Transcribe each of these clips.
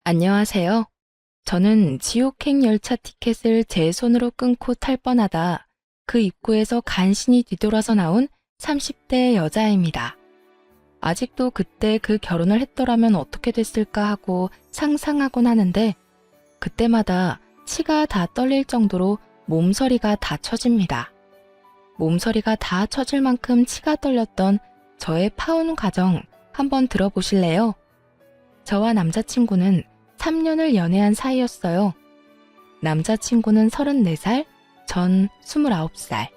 안녕하세요. 저는 지옥행 열차 티켓을 제 손으로 끊고 탈 뻔하다 그 입구에서 간신히 뒤돌아서 나온 30대 여자입니다. 아직도 그때 그 결혼을 했더라면 어떻게 됐을까 하고 상상하곤 하는데 그때마다 치가 다 떨릴 정도로 몸서리가 다 처집니다. 몸서리가 다 처질 만큼 치가 떨렸던 저의 파혼 과정 한번 들어보실래요? 저와 남자친구는 3년을 연애한 사이였어요. 남자친구는 34살, 전 29살.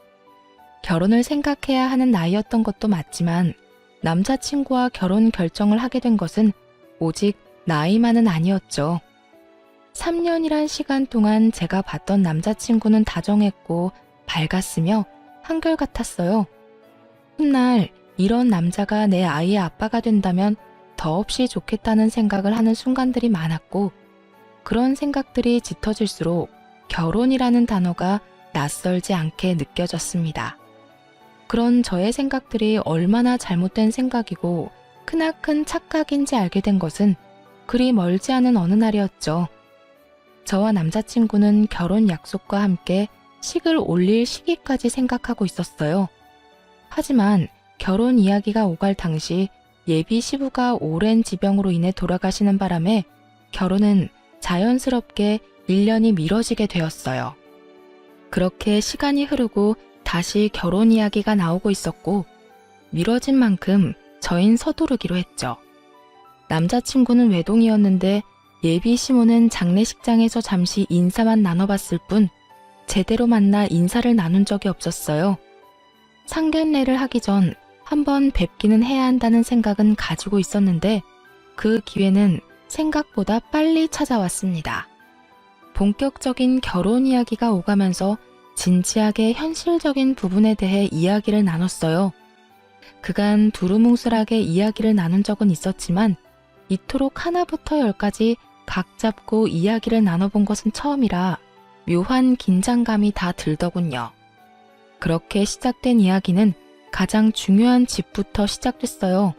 결혼을 생각해야 하는 나이였던 것도 맞지만 남자친구와 결혼 결정을 하게 된 것은 오직 나이만은 아니었죠. 3년이란 시간 동안 제가 봤던 남자친구는 다정했고 밝았으며 한결같았어요. 훗날 이런 남자가 내 아이의 아빠가 된다면 더없이 좋겠다는 생각을 하는 순간들이 많았고 그런 생각들이 짙어질수록 결혼이라는 단어가 낯설지 않게 느껴졌습니다. 그런 저의 생각들이 얼마나 잘못된 생각이고 크나큰 착각인지 알게 된 것은 그리 멀지 않은 어느 날이었죠. 저와 남자친구는 결혼 약속과 함께 식을 올릴 시기까지 생각하고 있었어요. 하지만 결혼 이야기가 오갈 당시 예비 시부가 오랜 지병으로 인해 돌아가시는 바람에 결혼은 자연스럽게 1년이 미뤄지게 되었어요. 그렇게 시간이 흐르고 다시 결혼 이야기가 나오고 있었고 미뤄진 만큼 저흰 서두르기로 했죠. 남자친구는 외동이었는데 예비 시모는 장례식장에서 잠시 인사만 나눠봤을 뿐 제대로 만나 인사를 나눈 적이 없었어요. 상견례를 하기 전 한번 뵙기는 해야 한다는 생각은 가지고 있었는데 그 기회는 생각보다 빨리 찾아왔습니다. 본격적인 결혼 이야기가 오가면서 진지하게 현실적인 부분에 대해 이야기를 나눴어요. 그간 두루뭉술하게 이야기를 나눈 적은 있었지만 이토록 하나부터 열까지 각 잡고 이야기를 나눠본 것은 처음이라 묘한 긴장감이 다 들더군요. 그렇게 시작된 이야기는 가장 중요한 집부터 시작됐어요.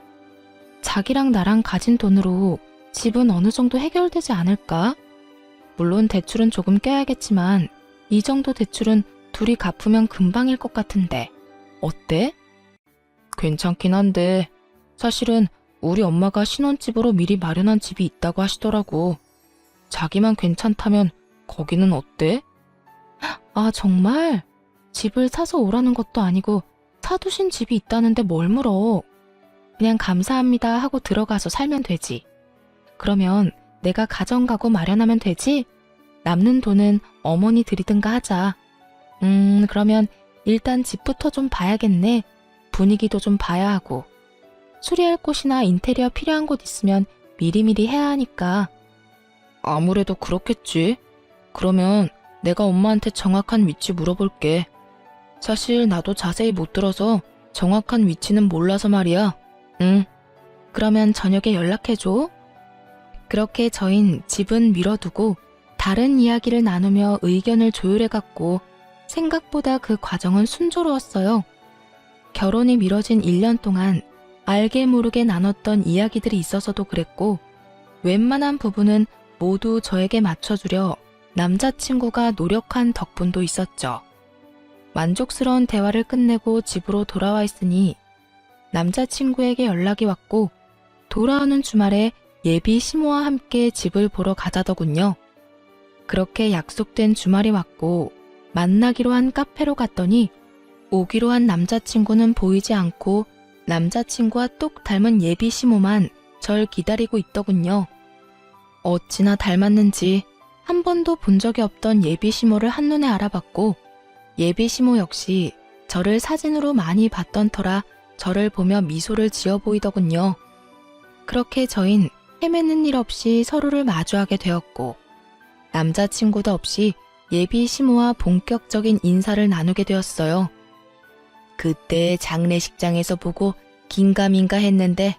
자기랑 나랑 가진 돈으로 집은 어느 정도 해결되지 않을까? 물론 대출은 조금 껴야겠지만 이 정도 대출은 둘이 갚으면 금방일 것 같은데 어때? 괜찮긴 한데 사실은 우리 엄마가 신혼집으로 미리 마련한 집이 있다고 하시더라고. 자기만 괜찮다면 거기는 어때? 아, 정말? 집을 사서 오라는 것도 아니고 사두신 집이 있다는데 뭘 물어. 그냥 감사합니다 하고 들어가서 살면 되지. 그러면 내가 가정가구 마련하면 되지? 남는 돈은 어머니 드리든가 하자. 그러면 일단 집부터 좀 봐야겠네. 분위기도 좀 봐야 하고. 수리할 곳이나 인테리어 필요한 곳 있으면 미리미리 해야 하니까. 아무래도 그렇겠지. 그러면 내가 엄마한테 정확한 위치 물어볼게. 사실 나도 자세히 못 들어서 정확한 위치는 몰라서 말이야. 응. 그러면 저녁에 연락해줘. 그렇게 저흰 집은 미뤄두고 다른 이야기를 나누며 의견을 조율해갔고 생각보다 그 과정은 순조로웠어요. 결혼이 미뤄진 1년 동안 알게 모르게 나눴던 이야기들이 있어서도 그랬고 웬만한 부분은 모두 저에게 맞춰주려 남자친구가 노력한 덕분도 있었죠. 만족스러운 대화를 끝내고 집으로 돌아와 있으니 남자친구에게 연락이 왔고 돌아오는 주말에 예비 시모와 함께 집을 보러 가자더군요. 그렇게 약속된 주말이 왔고 만나기로 한 카페로 갔더니 오기로 한 남자친구는 보이지 않고 남자친구와 똑 닮은 예비 시모만 절 기다리고 있더군요. 어찌나 닮았는지 한 번도 본 적이 없던 예비 시모를 한눈에 알아봤고 예비 시모 역시 저를 사진으로 많이 봤던 터라 저를 보며 미소를 지어 보이더군요. 그렇게 저흰 헤매는 일 없이 서로를 마주하게 되었고 남자친구도 없이 예비 시모와 본격적인 인사를 나누게 되었어요. 그때 장례식장에서 보고 긴가민가 했는데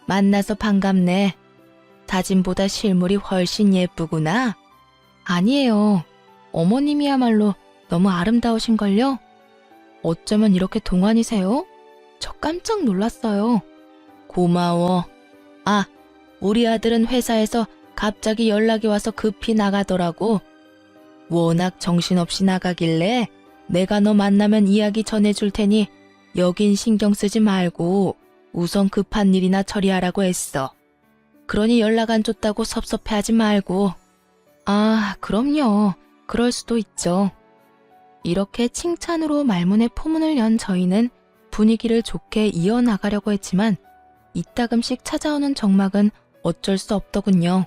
만나서 반갑네. 사진보다 실물이 훨씬 예쁘구나. 아니에요. 어머님이야말로 너무 아름다우신걸요? 어쩌면 이렇게 동안이세요? 저 깜짝 놀랐어요. 고마워. 아, 우리 아들은 회사에서 갑자기 연락이 와서 급히 나가더라고. 워낙 정신없이 나가길래 내가 너 만나면 이야기 전해줄 테니 여긴 신경 쓰지 말고 우선 급한 일이나 처리하라고 했어. 그러니 연락 안 줬다고 섭섭해하지 말고. 아, 그럼요. 그럴 수도 있죠. 이렇게 칭찬으로 말문에 포문을 연 저희는 분위기를 좋게 이어나가려고 했지만 이따금씩 찾아오는 정막은 어쩔 수 없더군요.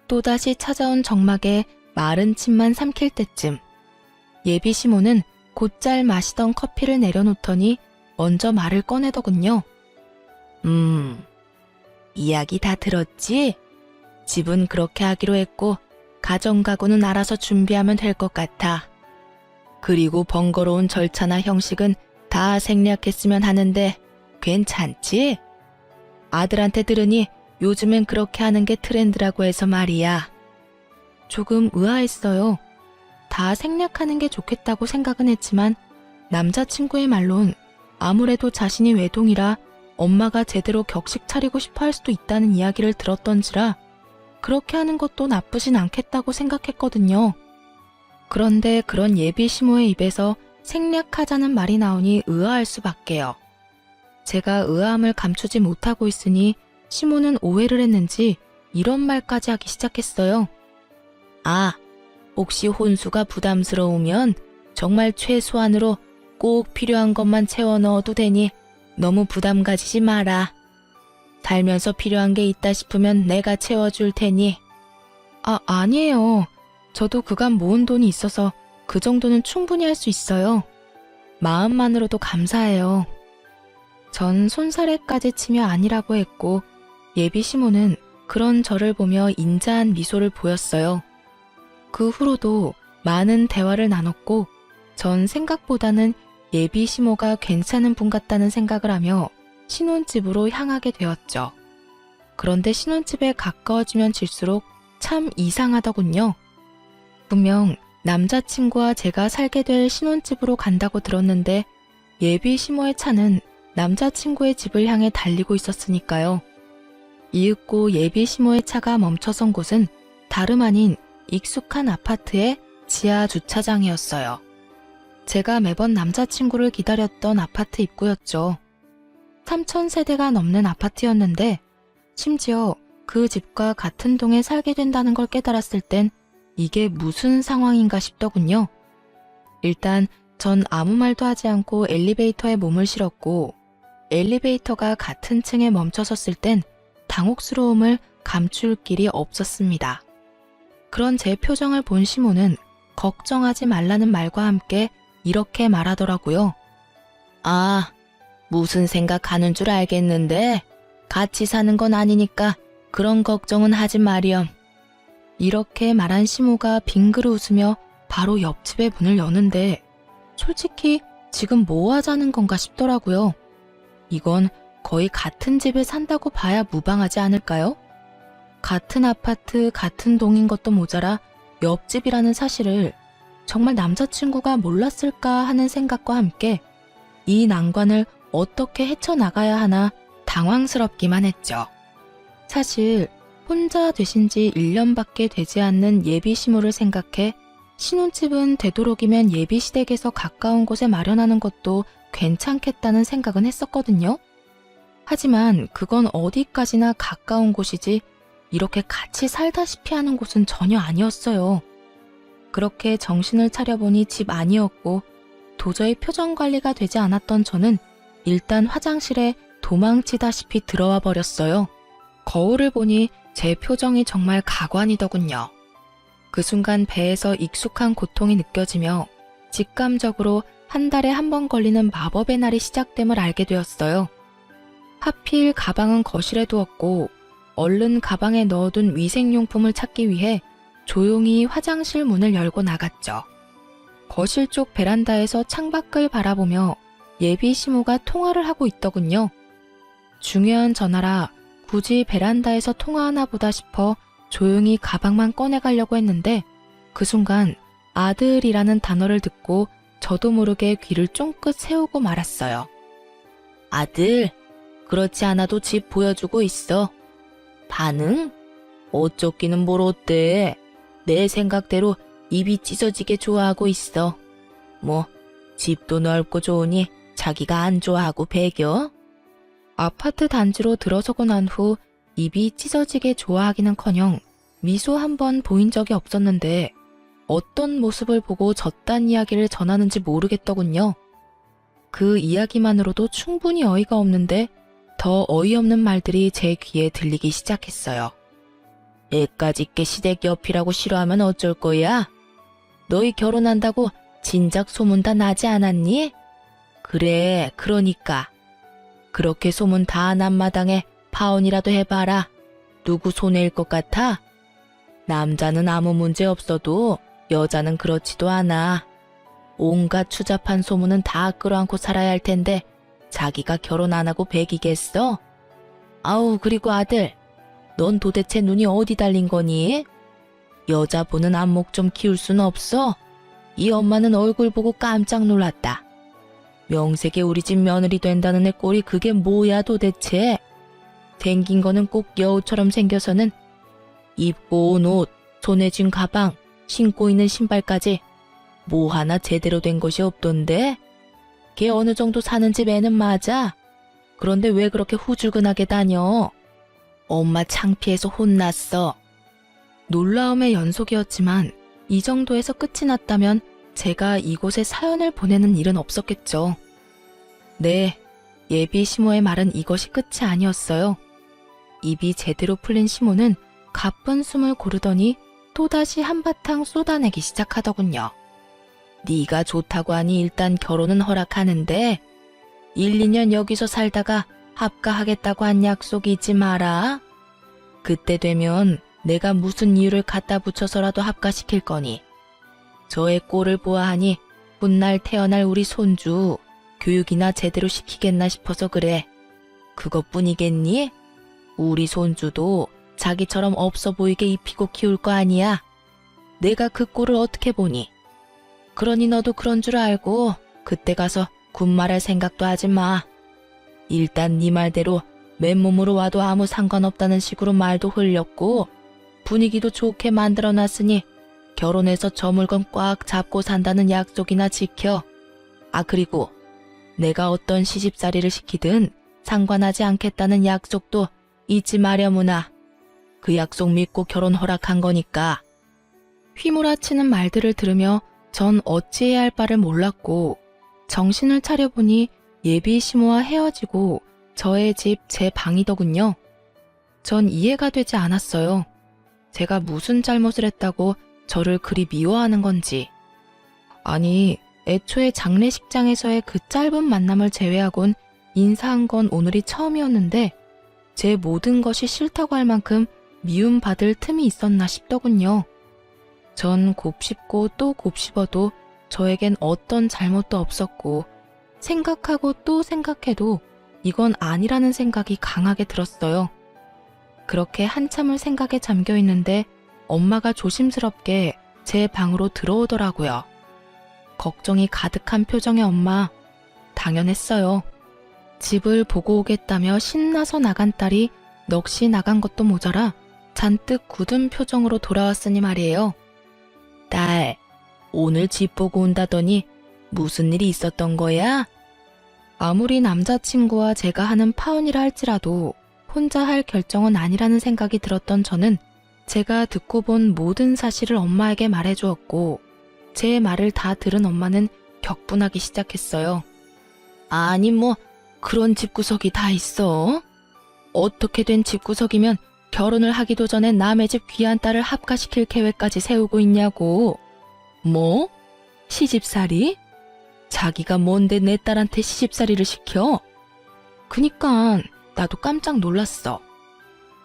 또다시 찾아온 정막에 마른 침만 삼킬 때쯤 예비 시모는 곧잘 마시던 커피를 내려놓더니 먼저 말을 꺼내더군요. 이야기 다 들었지? 집은 그렇게 하기로 했고 가정가구는 알아서 준비하면 될 것 같아. 그리고 번거로운 절차나 형식은 다 생략했으면 하는데 괜찮지? 아들한테 들으니 요즘엔 그렇게 하는 게 트렌드라고 해서 말이야. 조금 의아했어요. 다 생략하는 게 좋겠다고 생각은 했지만 남자친구의 말론 아무래도 자신이 외동이라 엄마가 제대로 격식 차리고 싶어 할 수도 있다는 이야기를 들었던지라 그렇게 하는 것도 나쁘진 않겠다고 생각했거든요. 그런데 그런 예비 시모의 입에서 생략하자는 말이 나오니 의아할 수밖에요. 제가 의아함을 감추지 못하고 있으니 시모는 오해를 했는지 이런 말까지 하기 시작했어요. 아, 혹시 혼수가 부담스러우면 정말 최소한으로 꼭 필요한 것만 채워 넣어도 되니 너무 부담 가지지 마라. 살면서 필요한 게 있다 싶으면 내가 채워줄 테니. 아니에요. 저도 그간 모은 돈이 있어서 그 정도는 충분히 할 수 있어요. 마음만으로도 감사해요. 전 손사래까지 치며 아니라고 했고 예비 시모는 그런 저를 보며 인자한 미소를 보였어요. 그 후로도 많은 대화를 나눴고 전 생각보다는 예비 시모가 괜찮은 분 같다는 생각을 하며 신혼집으로 향하게 되었죠. 그런데 신혼집에 가까워지면 질수록 참 이상하더군요. 분명 남자친구와 제가 살게 될 신혼집으로 간다고 들었는데 예비 시모의 차는 남자친구의 집을 향해 달리고 있었으니까요. 이윽고 예비 시모의 차가 멈춰선 곳은 다름 아닌 익숙한 아파트의 지하 주차장이었어요. 제가 매번 남자친구를 기다렸던 아파트 입구였죠. 3,000세대가 넘는 아파트였는데 심지어 그 집과 같은 동에 살게 된다는 걸 깨달았을 땐 이게 무슨 상황인가 싶더군요. 일단 전 아무 말도 하지 않고 엘리베이터에 몸을 실었고 엘리베이터가 같은 층에 멈춰섰을 땐 당혹스러움을 감출 길이 없었습니다. 그런 제 표정을 본 시모는 걱정하지 말라는 말과 함께 이렇게 말하더라고요. 아, 무슨 생각하는 줄 알겠는데 같이 사는 건 아니니까 그런 걱정은 하지 마렴. 이렇게 말한 시모가 빙그르 웃으며 바로 옆집의 문을 여는데 솔직히 지금 뭐 하자는 건가 싶더라고요. 이건 거의 같은 집에 산다고 봐야 무방하지 않을까요? 같은 아파트, 같은 동인 것도 모자라 옆집이라는 사실을 정말 남자친구가 몰랐을까 하는 생각과 함께 이 난관을 어떻게 헤쳐나가야 하나 당황스럽기만 했죠. 사실 혼자 되신 지 1년밖에 되지 않는 예비 시모를 생각해 신혼집은 되도록이면 예비 시댁에서 가까운 곳에 마련하는 것도 괜찮겠다는 생각은 했었거든요. 하지만 그건 어디까지나 가까운 곳이지 이렇게 같이 살다시피 하는 곳은 전혀 아니었어요. 그렇게 정신을 차려보니 집 아니었고 도저히 표정 관리가 되지 않았던 저는 일단 화장실에 도망치다시피 들어와 버렸어요. 거울을 보니 제 표정이 정말 가관이더군요. 그 순간 배에서 익숙한 고통이 느껴지며 직감적으로 한 달에 한 번 걸리는 마법의 날이 시작됨을 알게 되었어요. 하필 가방은 거실에 두었고 얼른 가방에 넣어둔 위생용품을 찾기 위해 조용히 화장실 문을 열고 나갔죠. 거실 쪽 베란다에서 창밖을 바라보며 예비 시모가 통화를 하고 있더군요. 중요한 전화라 굳이 베란다에서 통화하나 보다 싶어 조용히 가방만 꺼내가려고 했는데 그 순간 아들이라는 단어를 듣고 저도 모르게 귀를 쫑긋 세우고 말았어요. 아들, 그렇지 않아도 집 보여주고 있어. 반응? 어쩌기는 뭘 어때? 내 생각대로 입이 찢어지게 좋아하고 있어. 뭐 집도 넓고 좋으니 자기가 안 좋아하고 배겨? 아파트 단지로 들어서고 난 후 입이 찢어지게 좋아하기는커녕 미소 한 번 보인 적이 없었는데 어떤 모습을 보고 저딴 이야기를 전하는지 모르겠더군요. 그 이야기만으로도 충분히 어이가 없는데 더 어이없는 말들이 제 귀에 들리기 시작했어요. 애까지 게 시댁 옆이라고 싫어하면 어쩔 거야? 너희 결혼한다고 진작 소문 다 나지 않았니? 그래, 그러니까. 그렇게 소문 다 난 마당에 파혼이라도 해봐라. 누구 손해일 것 같아? 남자는 아무 문제 없어도 여자는 그렇지도 않아. 온갖 추잡한 소문은 다 끌어안고 살아야 할 텐데 자기가 결혼 안 하고 배기겠어? 아우, 그리고 아들, 넌 도대체 눈이 어디 달린 거니? 여자 보는 안목 좀 키울 순 없어? 이 엄마는 얼굴 보고 깜짝 놀랐다. 명색에 우리 집 며느리 된다는 애 꼴이 그게 뭐야 도대체? 생긴 거는 꼭 여우처럼 생겨서는 입고 온 옷, 손에 쥔 가방, 신고 있는 신발까지 뭐 하나 제대로 된 것이 없던데? 걔 어느 정도 사는 집 애는 맞아. 그런데 왜 그렇게 후줄근하게 다녀? 엄마 창피해서 혼났어. 놀라움의 연속이었지만 이 정도에서 끝이 났다면 제가 이곳에 사연을 보내는 일은 없었겠죠. 네, 예비 시모의 말은 이것이 끝이 아니었어요. 입이 제대로 풀린 시모는 가쁜 숨을 고르더니 또다시 한바탕 쏟아내기 시작하더군요. 네가 좋다고 하니 일단 결혼은 허락하는데 1, 2년 여기서 살다가 합가하겠다고 한 약속이 있지 마라. 그때 되면 내가 무슨 이유를 갖다 붙여서라도 합가시킬 거니. 저의 꼴을 보아하니 훗날 태어날 우리 손주 교육이나 제대로 시키겠나 싶어서 그래. 그것뿐이겠니? 우리 손주도 자기처럼 없어 보이게 입히고 키울 거 아니야. 내가 그 꼴을 어떻게 보니? 그러니 너도 그런 줄 알고 그때 가서 군말할 생각도 하지 마. 일단 네 말대로 맨몸으로 와도 아무 상관없다는 식으로 말도 흘렸고 분위기도 좋게 만들어놨으니 결혼해서 저 물건 꽉 잡고 산다는 약속이나 지켜. 아, 그리고 내가 어떤 시집살이를 시키든 상관하지 않겠다는 약속도 잊지 마려무나. 그 약속 믿고 결혼 허락한 거니까. 휘몰아치는 말들을 들으며 전 어찌해야 할 바를 몰랐고 정신을 차려보니 예비 시모와 헤어지고 저의 집 제 방이더군요. 전 이해가 되지 않았어요. 제가 무슨 잘못을 했다고 저를 그리 미워하는 건지. 아니, 애초에 장례식장에서의 그 짧은 만남을 제외하곤 인사한 건 오늘이 처음이었는데 제 모든 것이 싫다고 할 만큼 미움받을 틈이 있었나 싶더군요. 전 곱씹고 또 곱씹어도 저에겐 어떤 잘못도 없었고 생각하고 또 생각해도 이건 아니라는 생각이 강하게 들었어요. 그렇게 한참을 생각에 잠겨 있는데 엄마가 조심스럽게 제 방으로 들어오더라고요. 걱정이 가득한 표정의 엄마. 당연했어요. 집을 보고 오겠다며 신나서 나간 딸이 넋이 나간 것도 모자라 잔뜩 굳은 표정으로 돌아왔으니 말이에요. 딸, 오늘 집 보고 온다더니 무슨 일이 있었던 거야? 아무리 남자친구와 제가 하는 파혼이라 할지라도 혼자 할 결정은 아니라는 생각이 들었던 저는 제가 듣고 본 모든 사실을 엄마에게 말해주었고 제 말을 다 들은 엄마는 격분하기 시작했어요. 아니 뭐 그런 집구석이 다 있어? 어떻게 된 집구석이면 결혼을 하기도 전에 남의 집 귀한 딸을 합가시킬 계획까지 세우고 있냐고. 뭐? 시집살이? 자기가 뭔데 내 딸한테 시집살이를 시켜? 그니까 나도 깜짝 놀랐어.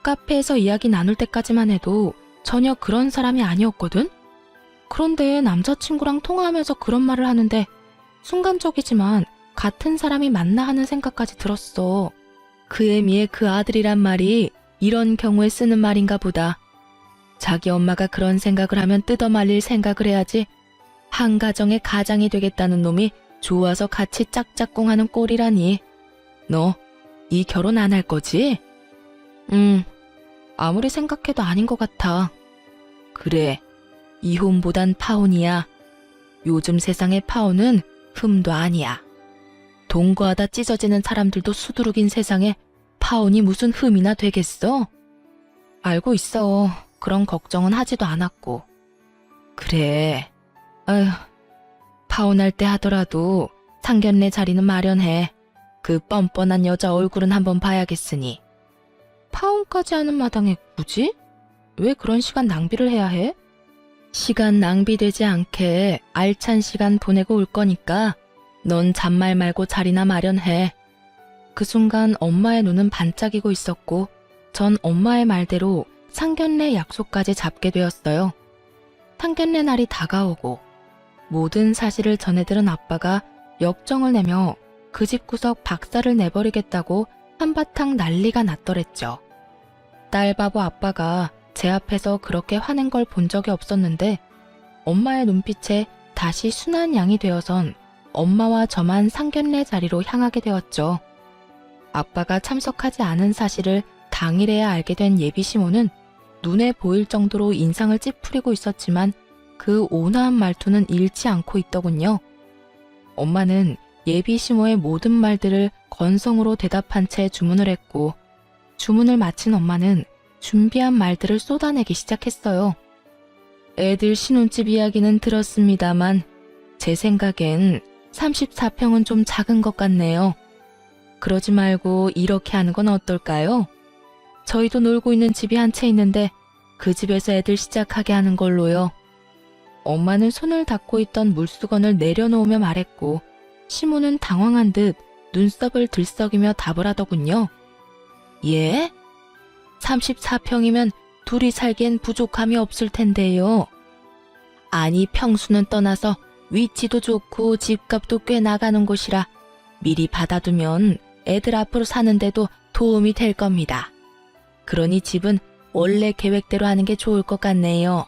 카페에서 이야기 나눌 때까지만 해도 전혀 그런 사람이 아니었거든? 그런데 남자친구랑 통화하면서 그런 말을 하는데 순간적이지만 같은 사람이 맞나 하는 생각까지 들었어. 그 애미의 그 아들이란 말이 이런 경우에 쓰는 말인가 보다. 자기 엄마가 그런 생각을 하면 뜯어말릴 생각을 해야지 한 가정의 가장이 되겠다는 놈이 좋아서 같이 짝짝꿍하는 꼴이라니. 너 이 결혼 안 할 거지? 아무리 생각해도 아닌 것 같아. 그래, 이혼보단 파혼이야. 요즘 세상의 파혼은 흠도 아니야. 동거하다 찢어지는 사람들도 수두룩인 세상에 파혼이 무슨 흠이나 되겠어? 알고 있어. 그런 걱정은 하지도 않았고. 그래. 아휴, 파혼할 때 하더라도 상견례 자리는 마련해. 그 뻔뻔한 여자 얼굴은 한번 봐야겠으니. 파혼까지 하는 마당에 굳이? 왜 그런 시간 낭비를 해야 해? 시간 낭비되지 않게 알찬 시간 보내고 올 거니까 넌 잔말 말고 자리나 마련해. 그 순간 엄마의 눈은 반짝이고 있었고 전 엄마의 말대로 상견례 약속까지 잡게 되었어요. 상견례 날이 다가오고 모든 사실을 전해들은 아빠가 역정을 내며 그 집 구석 박살을 내버리겠다고 한바탕 난리가 났더랬죠. 딸바보 아빠가 제 앞에서 그렇게 화낸 걸 본 적이 없었는데 엄마의 눈빛에 다시 순한 양이 되어선 엄마와 저만 상견례 자리로 향하게 되었죠. 아빠가 참석하지 않은 사실을 당일에야 알게 된 예비 시모는 눈에 보일 정도로 인상을 찌푸리고 있었지만 그 온화한 말투는 잃지 않고 있더군요. 엄마는 예비 시모의 모든 말들을 건성으로 대답한 채 주문을 했고 주문을 마친 엄마는 준비한 말들을 쏟아내기 시작했어요. 애들 신혼집 이야기는 들었습니다만 제 생각엔 34평은 좀 작은 것 같네요. 그러지 말고 이렇게 하는 건 어떨까요? 저희도 놀고 있는 집이 한 채 있는데 그 집에서 애들 시작하게 하는 걸로요. 엄마는 손을 닦고 있던 물수건을 내려놓으며 말했고 시모는 당황한 듯 눈썹을 들썩이며 답을 하더군요. 예? 34평이면 둘이 살기엔 부족함이 없을 텐데요. 아니 평수는 떠나서 위치도 좋고 집값도 꽤 나가는 곳이라 미리 받아두면 애들 앞으로 사는데도 도움이 될 겁니다. 그러니 집은 원래 계획대로 하는 게 좋을 것 같네요.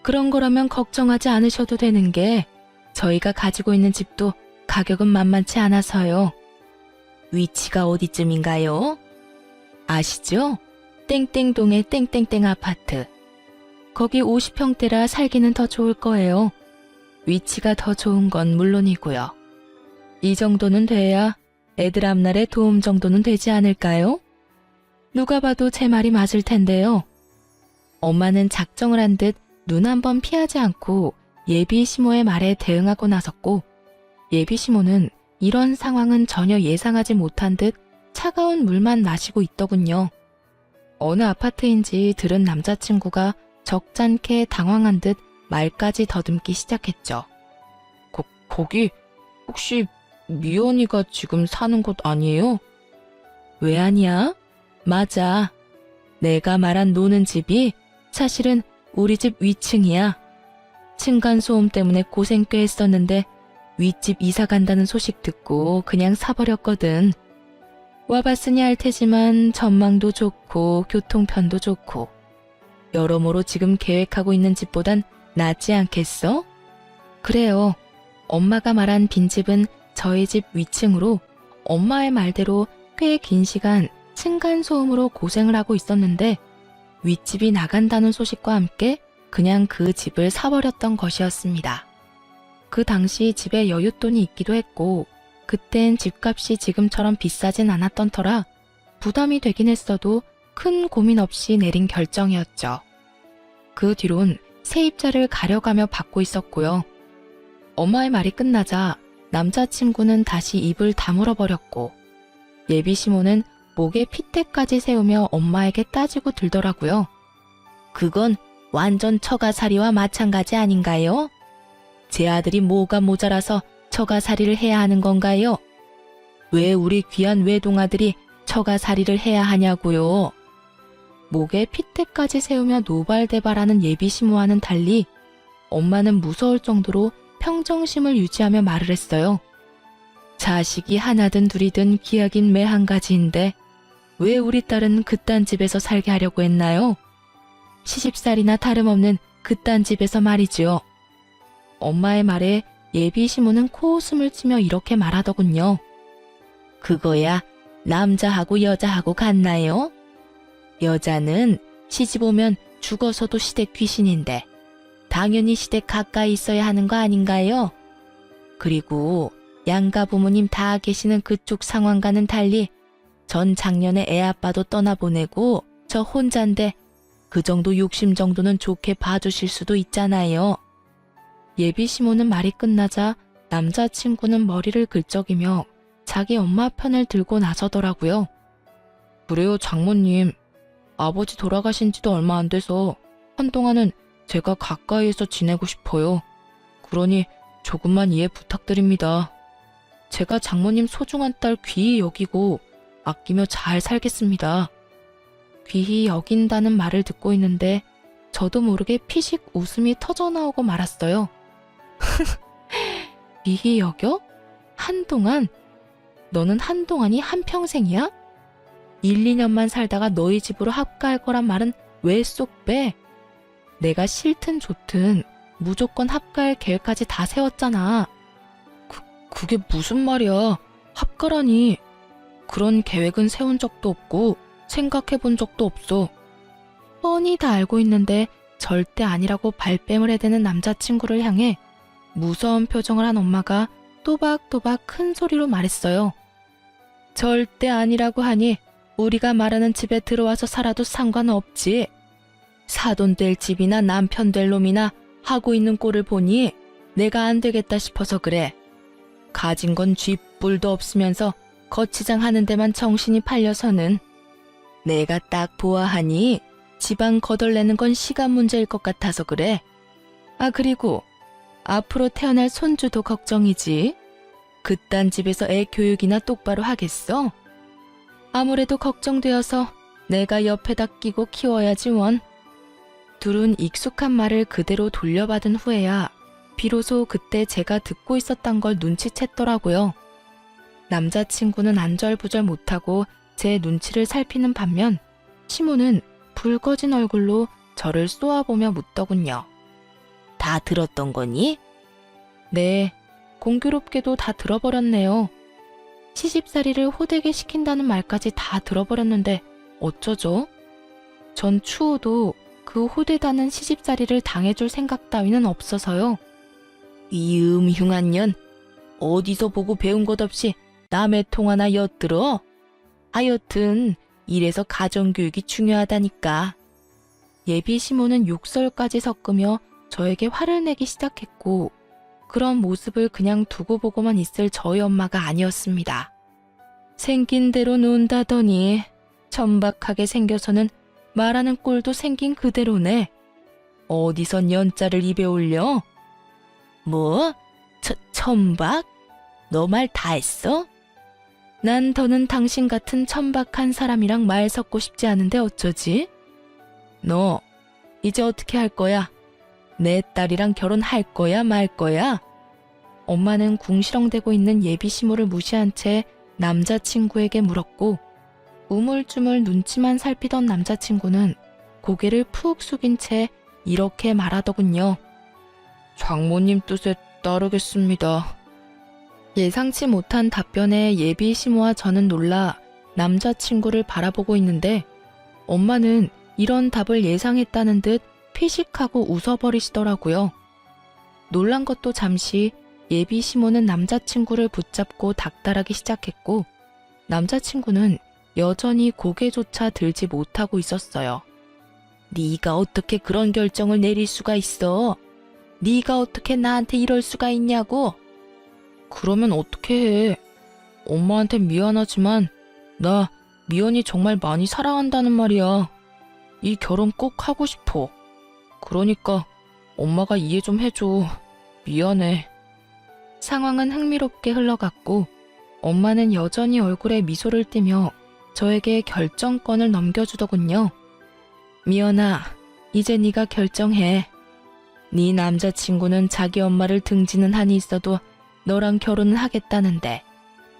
그런 거라면 걱정하지 않으셔도 되는 게 저희가 가지고 있는 집도 가격은 만만치 않아서요. 위치가 어디쯤인가요? 아시죠? 땡땡동의 땡땡땡 아파트. 거기 50평대라 살기는 더 좋을 거예요. 위치가 더 좋은 건 물론이고요. 이 정도는 돼야 애들 앞날에 도움 정도는 되지 않을까요? 누가 봐도 제 말이 맞을 텐데요. 엄마는 작정을 한 듯 눈 한 번 피하지 않고 예비 시모의 말에 대응하고 나섰고 예비 시모는 이런 상황은 전혀 예상하지 못한 듯 차가운 물만 마시고 있더군요. 어느 아파트인지 들은 남자친구가 적잖게 당황한 듯 말까지 더듬기 시작했죠. 거기 혹시 미연이가 지금 사는 곳 아니에요? 왜 아니야? 맞아. 내가 말한 노는 집이 사실은 우리 집 위층이야. 층간소음 때문에 고생 꽤 했었는데 윗집 이사 간다는 소식 듣고 그냥 사버렸거든. 와봤으니 알 테지만 전망도 좋고 교통편도 좋고 여러모로 지금 계획하고 있는 집보단 낫지 않겠어? 그래요. 엄마가 말한 빈집은 저희 집 위층으로 엄마의 말대로 꽤 긴 시간 층간소음으로 고생을 하고 있었는데 윗집이 나간다는 소식과 함께 그냥 그 집을 사버렸던 것이었습니다. 그 당시 집에 여윳돈이 있기도 했고 그땐 집값이 지금처럼 비싸진 않았던 터라 부담이 되긴 했어도 큰 고민 없이 내린 결정이었죠. 그 뒤론 세입자를 가려가며 받고 있었고요. 엄마의 말이 끝나자 남자친구는 다시 입을 다물어 버렸고 예비 시모는 목에 핏대까지 세우며 엄마에게 따지고 들더라고요. 그건 완전 처가살이와 마찬가지 아닌가요? 제 아들이 뭐가 모자라서 처가살이를 해야 하는 건가요? 왜 우리 귀한 외동아들이 처가살이를 해야 하냐고요? 목에 핏대까지 세우며 노발대발하는 예비 시모와는 달리 엄마는 무서울 정도로 평정심을 유지하며 말을 했어요. 자식이 하나든 둘이든 기약인 매 한 가지인데 왜 우리 딸은 그딴 집에서 살게 하려고 했나요? 시집살이나 다름없는 그딴 집에서 말이지요. 엄마의 말에 예비 시모는 코웃음을 치며 이렇게 말하더군요. 그거야 남자하고 여자하고 같나요? 여자는 시집 오면 죽어서도 시댁 귀신인데 당연히 시댁 가까이 있어야 하는 거 아닌가요? 그리고 양가 부모님 다 계시는 그쪽 상황과는 달리 전 작년에 애 아빠도 떠나보내고 저 혼잔데 그 정도 욕심 정도는 좋게 봐주실 수도 있잖아요. 예비 시모는 말이 끝나자 남자친구는 머리를 긁적이며 자기 엄마 편을 들고 나서더라고요. 그래요, 장모님. 아버지 돌아가신 지도 얼마 안 돼서 한동안은 제가 가까이에서 지내고 싶어요. 그러니 조금만 이해 부탁드립니다. 제가 장모님 소중한 딸 귀히 여기고 아끼며 잘 살겠습니다. 귀히 여긴다는 말을 듣고 있는데 저도 모르게 피식 웃음이 터져나오고 말았어요. 귀히 여겨? 한동안? 너는 한동안이 한평생이야? 1, 2년만 살다가 너희 집으로 합가할 거란 말은 왜 쏙 빼? 내가 싫든 좋든 무조건 합가할 계획까지 다 세웠잖아. 그게 무슨 말이야? 합가라니. 그런 계획은 세운 적도 없고 생각해 본 적도 없어. 뻔히 다 알고 있는데 절대 아니라고 발뺌을 해대는 남자친구를 향해 무서운 표정을 한 엄마가 또박또박 큰 소리로 말했어요. 절대 아니라고 하니 우리가 말하는 집에 들어와서 살아도 상관없지. 사돈 될 집이나 남편 될 놈이나 하고 있는 꼴을 보니 내가 안 되겠다 싶어서 그래. 가진 건 쥐뿔도 없으면서 거치장 하는 데만 정신이 팔려서는 내가 딱 보아하니 지방 거덜내는 건 시간 문제일 것 같아서 그래. 아, 그리고 앞으로 태어날 손주도 걱정이지. 그딴 집에서 애 교육이나 똑바로 하겠어? 아무래도 걱정되어서 내가 옆에다 끼고 키워야지 원. 둘은 익숙한 말을 그대로 돌려받은 후에야 비로소 그때 제가 듣고 있었던 걸 눈치챘더라고요. 남자친구는 안절부절 못하고 제 눈치를 살피는 반면 시모는 붉어진 얼굴로 저를 쏘아보며 묻더군요. 다 들었던 거니? 네, 공교롭게도 다 들어버렸네요. 시집살이를 호되게 시킨다는 말까지 다 들어버렸는데 어쩌죠? 전 추호도 그 호되다는 시집살이를 당해줄 생각 따위는 없어서요. 이 흉한 년, 어디서 보고 배운 것 없이 남의 통 하나 엿들어? 하여튼 이래서 가정교육이 중요하다니까. 예비 시모는 욕설까지 섞으며 저에게 화를 내기 시작했고 그런 모습을 그냥 두고 보고만 있을 저희 엄마가 아니었습니다. 생긴 대로 논다더니 천박하게 생겨서는 말하는 꼴도 생긴 그대로네. 어디선 연자를 입에 올려? 뭐? 천박? 너 말 다 했어? 난 더는 당신 같은 천박한 사람이랑 말 섞고 싶지 않은데 어쩌지? 너 이제 어떻게 할 거야? 내 딸이랑 결혼할 거야 말 거야? 엄마는 궁시렁대고 있는 예비 시모를 무시한 채 남자친구에게 물었고 우물쭈물 눈치만 살피던 남자친구는 고개를 푹 숙인 채 이렇게 말하더군요. 장모님 뜻에 따르겠습니다. 예상치 못한 답변에 예비 시모와 저는 놀라 남자친구를 바라보고 있는데 엄마는 이런 답을 예상했다는 듯 피식하고 웃어버리시더라고요. 놀란 것도 잠시 예비 시모는 남자친구를 붙잡고 닥달하기 시작했고 남자친구는 여전히 고개조차 들지 못하고 있었어요. 네가 어떻게 그런 결정을 내릴 수가 있어? 네가 어떻게 나한테 이럴 수가 있냐고? 그러면 어떻게 해? 엄마한텐 미안하지만 나 미연이 정말 많이 사랑한다는 말이야. 이 결혼 꼭 하고 싶어. 그러니까 엄마가 이해 좀 해줘. 미안해. 상황은 흥미롭게 흘러갔고 엄마는 여전히 얼굴에 미소를 띠며 저에게 결정권을 넘겨주더군요. 미연아, 이제 네가 결정해. 네 남자친구는 자기 엄마를 등지는 한이 있어도 너랑 결혼은 하겠다는데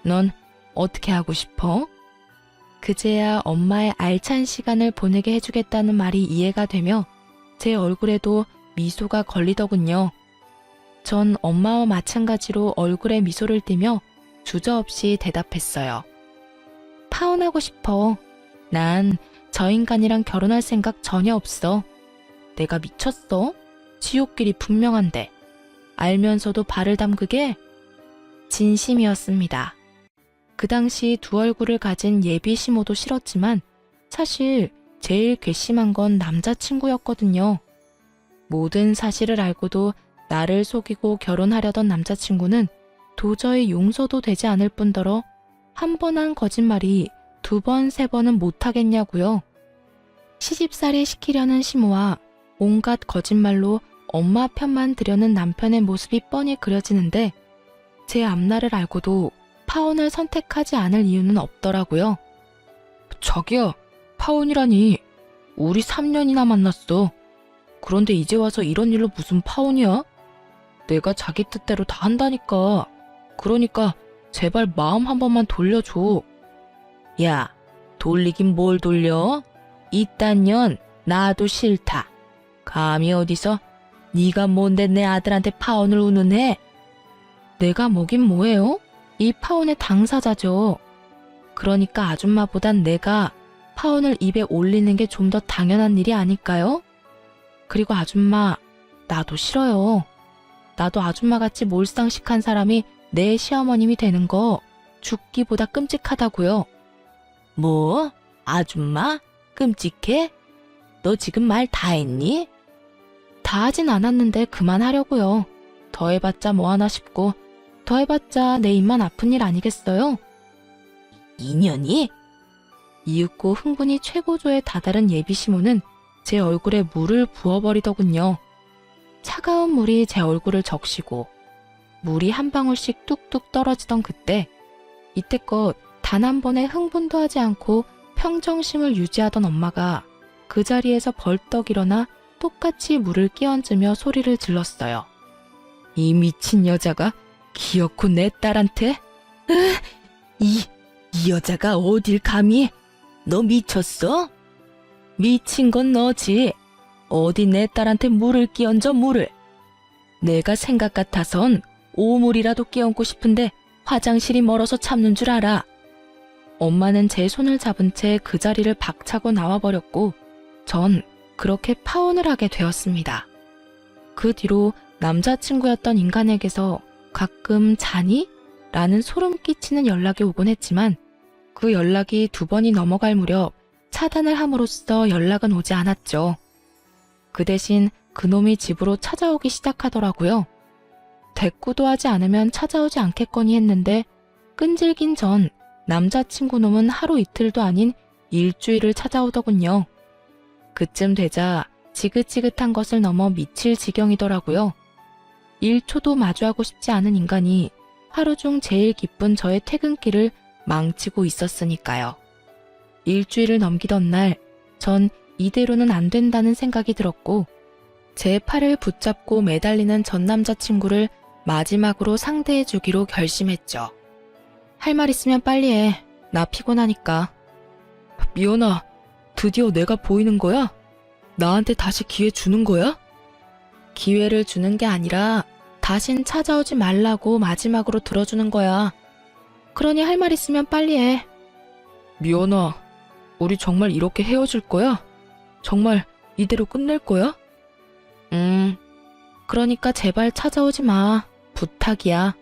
넌 어떻게 하고 싶어? 그제야 엄마의 알찬 시간을 보내게 해주겠다는 말이 이해가 되며 제 얼굴에도 미소가 걸리더군요. 전 엄마와 마찬가지로 얼굴에 미소를 띠며 주저없이 대답했어요. 파혼하고 싶어. 난 저 인간이랑 결혼할 생각 전혀 없어. 내가 미쳤어? 지옥길이 분명한데. 알면서도 발을 담그게? 진심이었습니다. 그 당시 두 얼굴을 가진 예비 시모도 싫었지만 사실 제일 괘씸한 건 남자친구였거든요. 모든 사실을 알고도 나를 속이고 결혼하려던 남자친구는 도저히 용서도 되지 않을 뿐더러 한 번 한 거짓말이 두 번, 세 번은 못하겠냐고요. 시집살이 시키려는 시모와 온갖 거짓말로 엄마 편만 들여는 남편의 모습이 뻔히 그려지는데 제 앞날을 알고도 파혼을 선택하지 않을 이유는 없더라고요. 자기야, 파혼이라니. 우리 3년이나 만났어. 그런데 이제 와서 이런 일로 무슨 파혼이야? 내가 자기 뜻대로 다 한다니까. 그러니까 제발 마음 한 번만 돌려줘. 야, 돌리긴 뭘 돌려? 이딴 년 나도 싫다. 감히 어디서 네가 뭔데 내 아들한테 파혼을 운운해? 내가 뭐긴 뭐예요? 이 파혼의 당사자죠. 그러니까 아줌마보단 내가 파혼을 입에 올리는 게 좀 더 당연한 일이 아닐까요? 그리고 아줌마, 나도 싫어요. 나도 아줌마같이 몰상식한 사람이 내 시어머님이 되는 거 죽기보다 끔찍하다고요. 뭐? 아줌마? 끔찍해? 너 지금 말 다 했니? 다 하진 않았는데 그만하려고요. 더 해봤자 뭐하나 싶고 더 해봤자 내 입만 아픈 일 아니겠어요? 인연이? 이윽고 흥분이 최고조에 다다른 예비시모는 제 얼굴에 물을 부어버리더군요. 차가운 물이 제 얼굴을 적시고 물이 한 방울씩 뚝뚝 떨어지던 그때 이때껏 단 한 번의 흥분도 하지 않고 평정심을 유지하던 엄마가 그 자리에서 벌떡 일어나 똑같이 물을 끼얹으며 소리를 질렀어요. 이 미친 여자가 기어코 내 딸한테? 이 여자가 어딜 감히? 너 미쳤어? 미친 건 너지. 어디 내 딸한테 물을 끼얹어 물을. 내가 생각 같아선 오물이라도 끼얹고 싶은데 화장실이 멀어서 참는 줄 알아. 엄마는 제 손을 잡은 채 그 자리를 박차고 나와버렸고 전 그렇게 파혼을 하게 되었습니다. 그 뒤로 남자친구였던 인간에게서 가끔 자니? 라는 소름 끼치는 연락이 오곤 했지만 그 연락이 2번이 넘어갈 무렵 차단을 함으로써 연락은 오지 않았죠. 그 대신 그놈이 집으로 찾아오기 시작하더라고요. 대꾸도 하지 않으면 찾아오지 않겠거니 했는데 끈질긴 전 남자친구 놈은 하루 이틀도 아닌 일주일을 찾아오더군요. 그쯤 되자 지긋지긋한 것을 넘어 미칠 지경이더라고요. 1초도 마주하고 싶지 않은 인간이 하루 중 제일 기쁜 저의 퇴근길을 망치고 있었으니까요. 일주일을 넘기던 날, 전 이대로는 안 된다는 생각이 들었고 제 팔을 붙잡고 매달리는 전 남자친구를 마지막으로 상대해주기로 결심했죠. 할 말 있으면 빨리 해. 나 피곤하니까. 미연아, 드디어 내가 보이는 거야? 나한테 다시 기회 주는 거야? 기회를 주는 게 아니라 다신 찾아오지 말라고 마지막으로 들어주는 거야. 그러니 할 말 있으면 빨리 해. 미연아, 우리 정말 이렇게 헤어질 거야? 정말 이대로 끝낼 거야? 그러니까 제발 찾아오지 마. 부탁이야.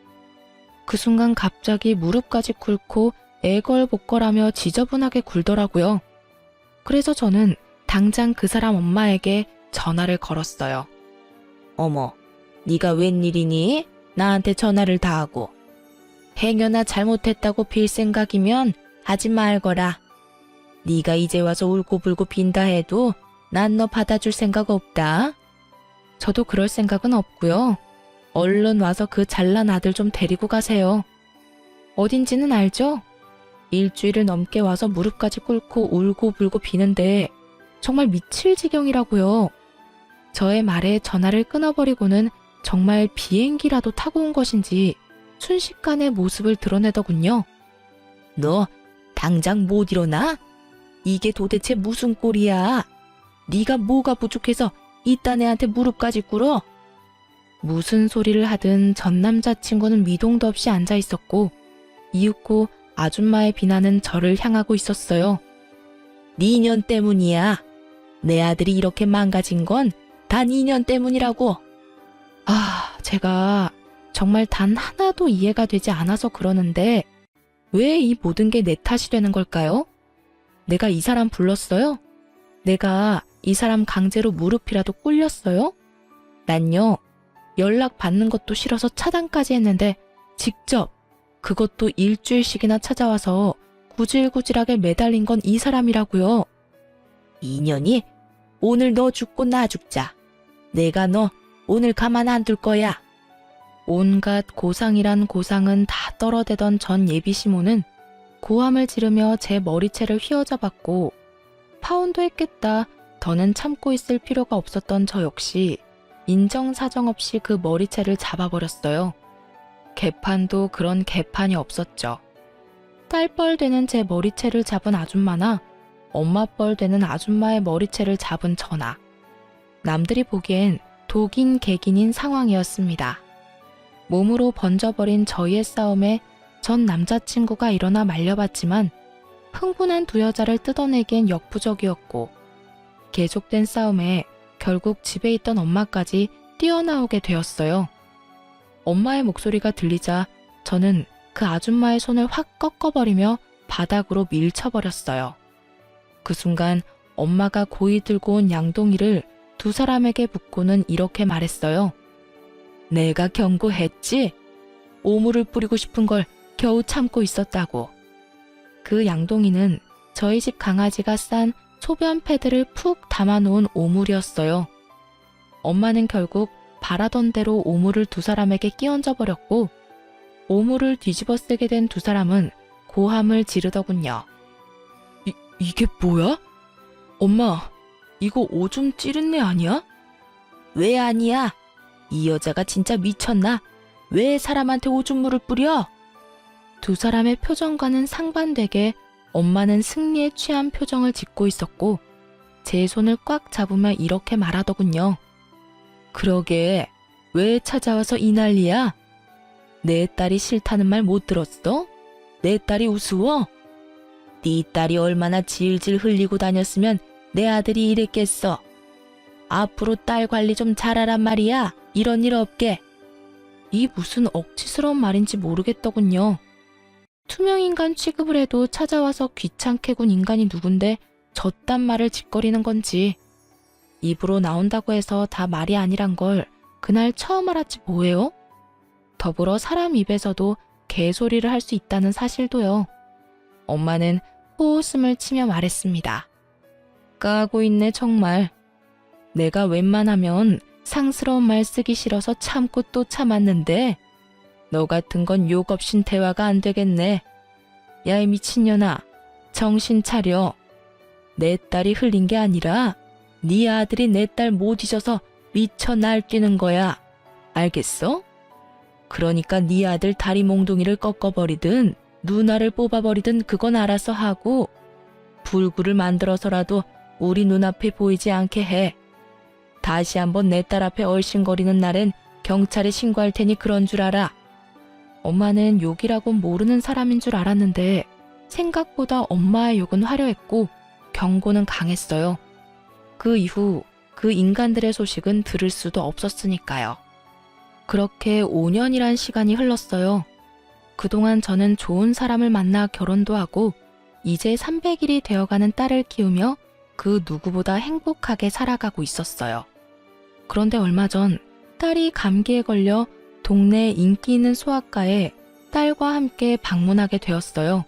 그 순간 갑자기 무릎까지 꿇고 애걸복걸하며 지저분하게 굴더라고요. 그래서 저는 당장 그 사람 엄마에게 전화를 걸었어요. 어머, 네가 웬일이니? 나한테 전화를 다 하고. 행여나 잘못했다고 빌 생각이면 하지 말거라. 네가 이제 와서 울고불고 빈다 해도 난 너 받아줄 생각 없다. 저도 그럴 생각은 없고요. 얼른 와서 그 잘난 아들 좀 데리고 가세요. 어딘지는 알죠? 일주일을 넘게 와서 무릎까지 꿇고 울고불고 비는데 정말 미칠 지경이라고요. 저의 말에 전화를 끊어버리고는 정말 비행기라도 타고 온 것인지 순식간에 모습을 드러내더군요. 너 당장 못 일어나? 이게 도대체 무슨 꼴이야? 네가 뭐가 부족해서 이딴 애한테 무릎까지 꿇어? 무슨 소리를 하든 전 남자친구는 미동도 없이 앉아 있었고 이윽고 아줌마의 비난은 저를 향하고 있었어요. 네 인연 때문이야. 내 아들이 이렇게 망가진 건 다 네 인연 때문이라고. 제가 정말 단 하나도 이해가 되지 않아서 그러는데 왜 이 모든 게 내 탓이 되는 걸까요? 내가 이 사람 불렀어요? 내가 이 사람 강제로 무릎이라도 꿇렸어요? 난요, 연락 받는 것도 싫어서 차단까지 했는데 직접 그것도 일주일씩이나 찾아와서 구질구질하게 매달린 건 이 사람이라고요. 인연이 오늘 너 죽고 나 죽자. 내가 너 오늘 가만 안 둘 거야. 온갖 고상이란 고상은 다 떨어대던 전 예비시모는 고함을 지르며 제 머리채를 휘어잡았고 파혼도 했겠다. 더는 참고 있을 필요가 없었던 저 역시 인정사정 없이 그 머리채를 잡아버렸어요. 개판도 그런 개판이 없었죠. 딸뻘 되는 제 머리채를 잡은 아줌마나 엄마뻘 되는 아줌마의 머리채를 잡은 저나 남들이 보기엔 독인 개긴인 상황이었습니다. 몸으로 번져버린 저희의 싸움에 전 남자친구가 일어나 말려봤지만 흥분한 두 여자를 뜯어내기엔 역부족이었고 계속된 싸움에 결국 집에 있던 엄마까지 뛰어나오게 되었어요. 엄마의 목소리가 들리자 저는 그 아줌마의 손을 확 꺾어버리며 바닥으로 밀쳐버렸어요. 그 순간 엄마가 고이 들고 온 양동이를 두 사람에게 붓고는 이렇게 말했어요. 내가 경고했지? 오물을 뿌리고 싶은 걸 겨우 참고 있었다고. 그 양동이는 저희 집 강아지가 싼 소변 패드를 푹 담아놓은 오물이었어요. 엄마는 결국 바라던 대로 오물을 두 사람에게 끼얹어 버렸고 오물을 뒤집어 쓰게 된 두 사람은 고함을 지르더군요. 이게 뭐야? 엄마, 이거 오줌 찌른 내 아니야? 왜 아니야? 이 여자가 진짜 미쳤나? 왜 사람한테 오줌물을 뿌려? 두 사람의 표정과는 상반되게 엄마는 승리에 취한 표정을 짓고 있었고 제 손을 꽉 잡으며 이렇게 말하더군요. 그러게, 왜 찾아와서 이 난리야? 내 딸이 싫다는 말 못 들었어? 내 딸이 우스워? 네 딸이 얼마나 질질 흘리고 다녔으면 내 아들이 이랬겠어. 앞으로 딸 관리 좀 잘하란 말이야. 이런 일 없게. 이 무슨 억지스러운 말인지 모르겠더군요. 투명인간 취급을 해도 찾아와서 귀찮게 군 인간이 누군데 저딴 말을 짓거리는 건지. 입으로 나온다고 해서 다 말이 아니란 걸 그날 처음 알았지 뭐예요? 더불어 사람 입에서도 개소리를 할 수 있다는 사실도요. 엄마는 호웃음을 치며 말했습니다. 까고 있네 정말. 내가 웬만하면 상스러운 말 쓰기 싫어서 참고 또 참았는데 너 같은 건 욕 없인 대화가 안 되겠네. 야 이 미친년아, 정신 차려. 내 딸이 흘린 게 아니라 네 아들이 내 딸 못 잊어서 미쳐 날뛰는 거야. 알겠어? 그러니까 네 아들 다리 몽둥이를 꺾어버리든 누나를 뽑아버리든 그건 알아서 하고 불구를 만들어서라도 우리 눈앞에 보이지 않게 해. 다시 한번 내 딸 앞에 얼씬거리는 날엔 경찰에 신고할 테니 그런 줄 알아. 엄마는 욕이라고 모르는 사람인 줄 알았는데 생각보다 엄마의 욕은 화려했고 경고는 강했어요. 그 이후 그 인간들의 소식은 들을 수도 없었으니까요. 그렇게 5년이란 시간이 흘렀어요. 그동안 저는 좋은 사람을 만나 결혼도 하고 이제 300일이 되어가는 딸을 키우며 그 누구보다 행복하게 살아가고 있었어요. 그런데 얼마 전 딸이 감기에 걸려 동네 인기 있는 소아과에 딸과 함께 방문하게 되었어요.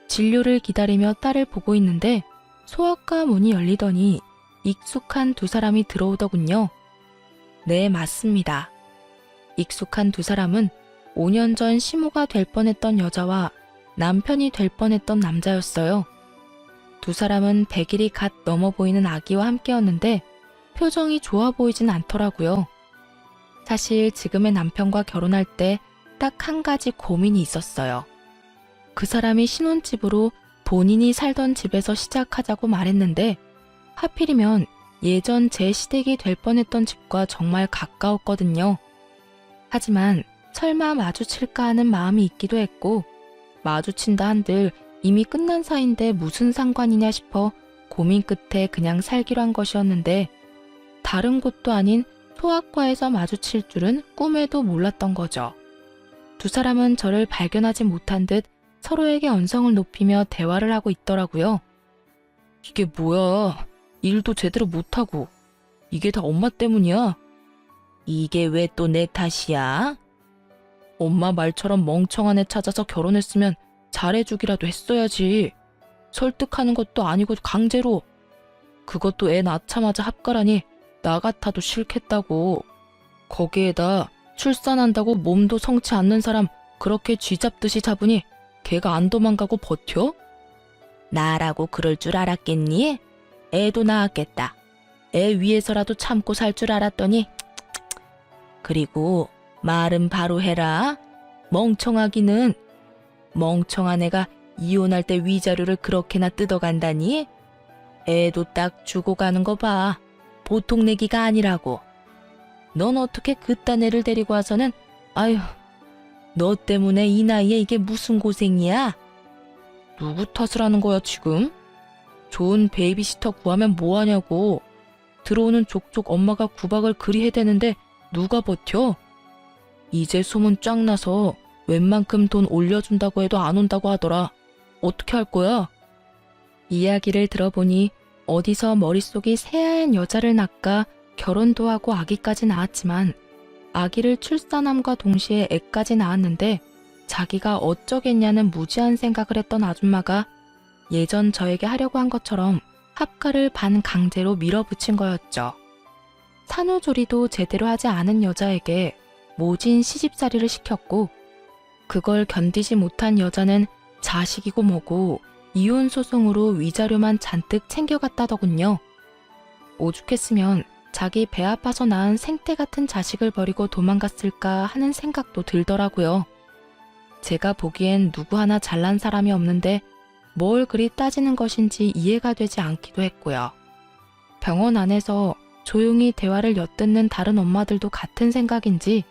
진료를 기다리며 딸을 보고 있는데 소아과 문이 열리더니 익숙한 두 사람이 들어오더군요. 네, 맞습니다. 익숙한 두 사람은 5년 전 시모가 될 뻔했던 여자와 남편이 될 뻔했던 남자였어요. 두 사람은 100일이 갓 넘어 보이는 아기와 함께였는데 표정이 좋아 보이진 않더라고요. 사실 지금의 남편과 결혼할 때 딱 한 가지 고민이 있었어요. 그 사람이 신혼집으로 본인이 살던 집에서 시작하자고 말했는데 하필이면 예전 제 시댁이 될 뻔했던 집과 정말 가까웠거든요. 하지만 설마 마주칠까 하는 마음이 있기도 했고 마주친다 한들 이미 끝난 사이인데 무슨 상관이냐 싶어 고민 끝에 그냥 살기로 한 것이었는데 다른 곳도 아닌 소아과에서 마주칠 줄은 꿈에도 몰랐던 거죠. 두 사람은 저를 발견하지 못한 듯 서로에게 언성을 높이며 대화를 하고 있더라고요. 이게 뭐야? 일도 제대로 못하고. 이게 다 엄마 때문이야. 이게 왜 또 내 탓이야? 엄마 말처럼 멍청한 애 찾아서 결혼했으면 잘해주기라도 했어야지. 설득하는 것도 아니고 강제로. 그것도 애 낳자마자 합가라니 나 같아도 싫겠다고. 거기에다 출산한다고 몸도 성치 않는 사람 그렇게 쥐잡듯이 잡으니 걔가 안 도망가고 버텨? 나라고 그럴 줄 알았겠니? 애도 낳았겠다. 애 위해서라도 참고 살 줄 알았더니 그리고 말은 바로 해라. 멍청하기는. 멍청한 애가 이혼할 때 위자료를 그렇게나 뜯어간다니? 애도 딱 주고 가는 거 봐. 보통 내기가 아니라고. 넌 어떻게 그딴 애를 데리고 와서는 아휴 너 때문에 이 나이에 이게 무슨 고생이야? 누구 탓을 하는 거야 지금? 좋은 베이비시터 구하면 뭐하냐고. 들어오는 족족 엄마가 구박을 그리 해대는데 누가 버텨? 이제 소문 쫙 나서 웬만큼 돈 올려준다고 해도 안 온다고 하더라. 어떻게 할 거야? 이야기를 들어보니 어디서 머릿속이 새하얀 여자를 낳까 결혼도 하고 아기까지 낳았지만 아기를 출산함과 동시에 애까지 낳았는데 자기가 어쩌겠냐는 무지한 생각을 했던 아줌마가 예전 저에게 하려고 한 것처럼 합가를 반강제로 밀어붙인 거였죠. 산후조리도 제대로 하지 않은 여자에게 모진 시집살이를 시켰고 그걸 견디지 못한 여자는 자식이고 뭐고 이혼 소송으로 위자료만 잔뜩 챙겨갔다더군요. 오죽했으면 자기 배 아파서 낳은 생태 같은 자식을 버리고 도망갔을까 하는 생각도 들더라고요. 제가 보기엔 누구 하나 잘난 사람이 없는데 뭘 그리 따지는 것인지 이해가 되지 않기도 했고요. 병원 안에서 조용히 대화를 엿듣는 다른 엄마들도 같은 생각인지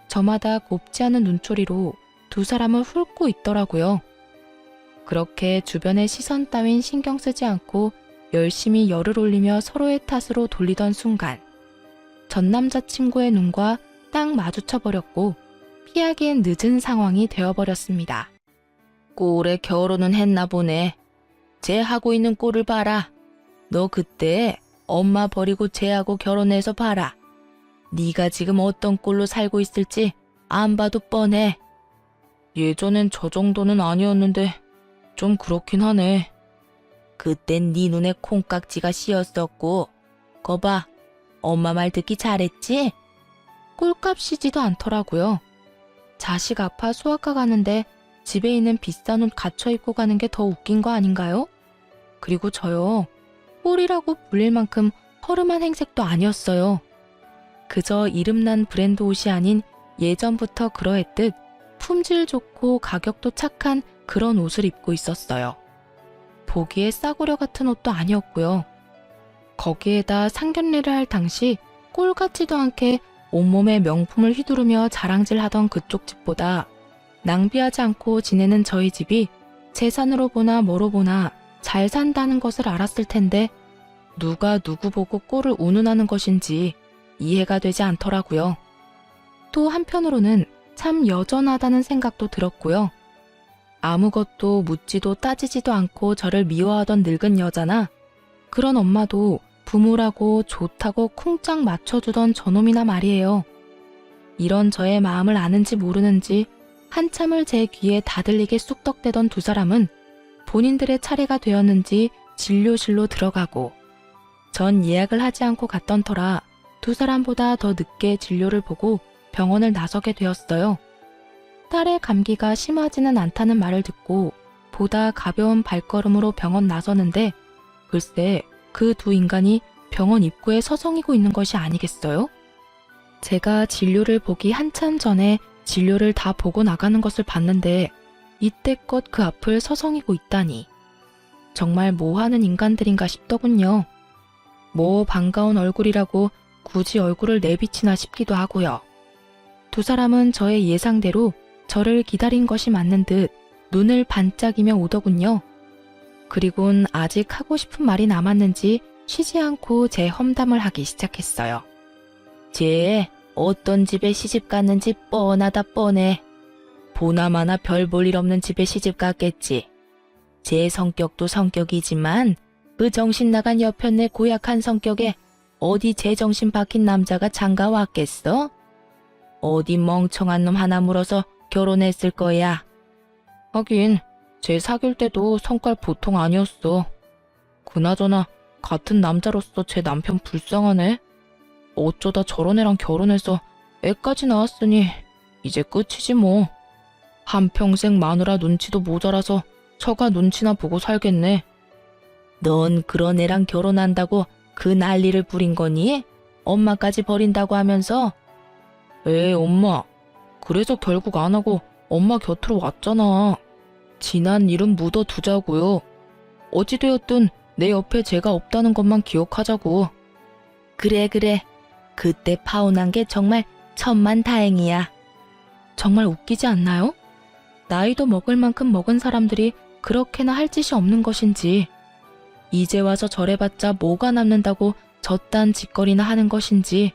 저마다 곱지 않은 눈초리로 두 사람을 훑고 있더라고요. 그렇게 주변의 시선 따윈 신경 쓰지 않고 열심히 열을 올리며 서로의 탓으로 돌리던 순간 전 남자친구의 눈과 딱 마주쳐버렸고 피하기엔 늦은 상황이 되어버렸습니다. 꼴에 결혼은 했나 보네. 쟤 하고 있는 꼴을 봐라. 너 그때 엄마 버리고 쟤하고 결혼해서 봐라. 네가 지금 어떤 꼴로 살고 있을지 안 봐도 뻔해. 예전엔 저 정도는 아니었는데 좀 그렇긴 하네. 그땐 네 눈에 콩깍지가 씌었었고 거봐 엄마 말 듣기 잘했지? 꼴값이지도 않더라고요. 자식 아파 소아과 가는데 집에 있는 비싼 옷 갖춰 입고 가는 게 더 웃긴 거 아닌가요? 그리고 저요. 꼴이라고 불릴 만큼 허름한 행색도 아니었어요. 그저 이름난 브랜드 옷이 아닌 예전부터 그러했듯 품질 좋고 가격도 착한 그런 옷을 입고 있었어요. 보기에 싸구려 같은 옷도 아니었고요. 거기에다 상견례를 할 당시 꼴 같지도 않게 온몸에 명품을 휘두르며 자랑질하던 그쪽 집보다 낭비하지 않고 지내는 저희 집이 재산으로 보나 뭐로 보나 잘 산다는 것을 알았을 텐데 누가 누구 보고 꼴을 운운하는 것인지 이해가 되지 않더라고요. 또 한편으로는 참 여전하다는 생각도 들었고요. 아무것도 묻지도 따지지도 않고 저를 미워하던 늙은 여자나 그런 엄마도 부모라고 좋다고 쿵짝 맞춰주던 저놈이나 말이에요. 이런 저의 마음을 아는지 모르는지 한참을 제 귀에 다들리게 쑥덕대던 두 사람은 본인들의 차례가 되었는지 진료실로 들어가고 전 예약을 하지 않고 갔던 터라 두 사람보다 더 늦게 진료를 보고 병원을 나서게 되었어요. 딸의 감기가 심하지는 않다는 말을 듣고 보다 가벼운 발걸음으로 병원 나서는데 글쎄 그 두 인간이 병원 입구에 서성이고 있는 것이 아니겠어요? 제가 진료를 보기 한참 전에 진료를 다 보고 나가는 것을 봤는데 이때껏 그 앞을 서성이고 있다니 정말 뭐하는 인간들인가 싶더군요. 뭐 반가운 얼굴이라고 굳이 얼굴을 내비치나 싶기도 하고요. 두 사람은 저의 예상대로 저를 기다린 것이 맞는 듯 눈을 반짝이며 오더군요. 그리곤 아직 하고 싶은 말이 남았는지 쉬지 않고 제 험담을 하기 시작했어요. 쟤 어떤 집에 시집 갔는지 뻔하다 뻔해. 보나마나 별 볼 일 없는 집에 시집 갔겠지. 제 성격도 성격이지만 그 정신 나간 여편네 고약한 성격에 어디 제정신 박힌 남자가 장가 왔겠어? 어디 멍청한 놈 하나 물어서 결혼했을 거야. 하긴 쟤 사귈 때도 성깔 보통 아니었어. 그나저나 같은 남자로서 제 남편 불쌍하네. 어쩌다 저런 애랑 결혼해서 애까지 낳았으니 이제 끝이지 뭐. 한평생 마누라 눈치도 모자라서 처가 눈치나 보고 살겠네. 넌 그런 애랑 결혼한다고 그 난리를 부린 거니? 엄마까지 버린다고 하면서? 에이 엄마, 그래서 결국 안 하고 엄마 곁으로 왔잖아. 지난 일은 묻어두자고요. 어찌되었든 내 옆에 제가 없다는 것만 기억하자고. 그래. 그때 파혼한 게 정말 천만다행이야. 정말 웃기지 않나요? 나이도 먹을 만큼 먹은 사람들이 그렇게나 할 짓이 없는 것인지, 이제 와서 저래봤자 뭐가 남는다고 저딴 짓거리나 하는 것인지.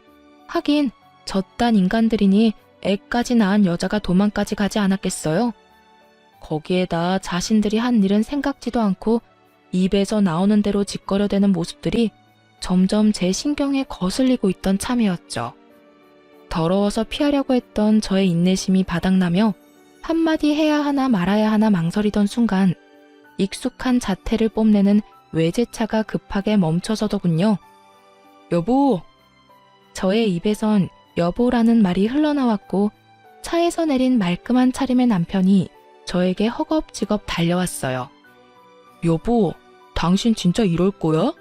하긴 저딴 인간들이니 애까지 낳은 여자가 도망까지 가지 않았겠어요? 거기에다 자신들이 한 일은 생각지도 않고 입에서 나오는 대로 짓거려대는 모습들이 점점 제 신경에 거슬리고 있던 참이었죠. 더러워서 피하려고 했던 저의 인내심이 바닥나며 한마디 해야 하나 말아야 하나 망설이던 순간 익숙한 자태를 뽐내는 외제차가 급하게 멈춰서더군요. 여보! 저의 입에선 여보라는 말이 흘러나왔고 차에서 내린 말끔한 차림의 남편이 저에게 허겁지겁 달려왔어요. 여보, 당신 진짜 이럴 거야?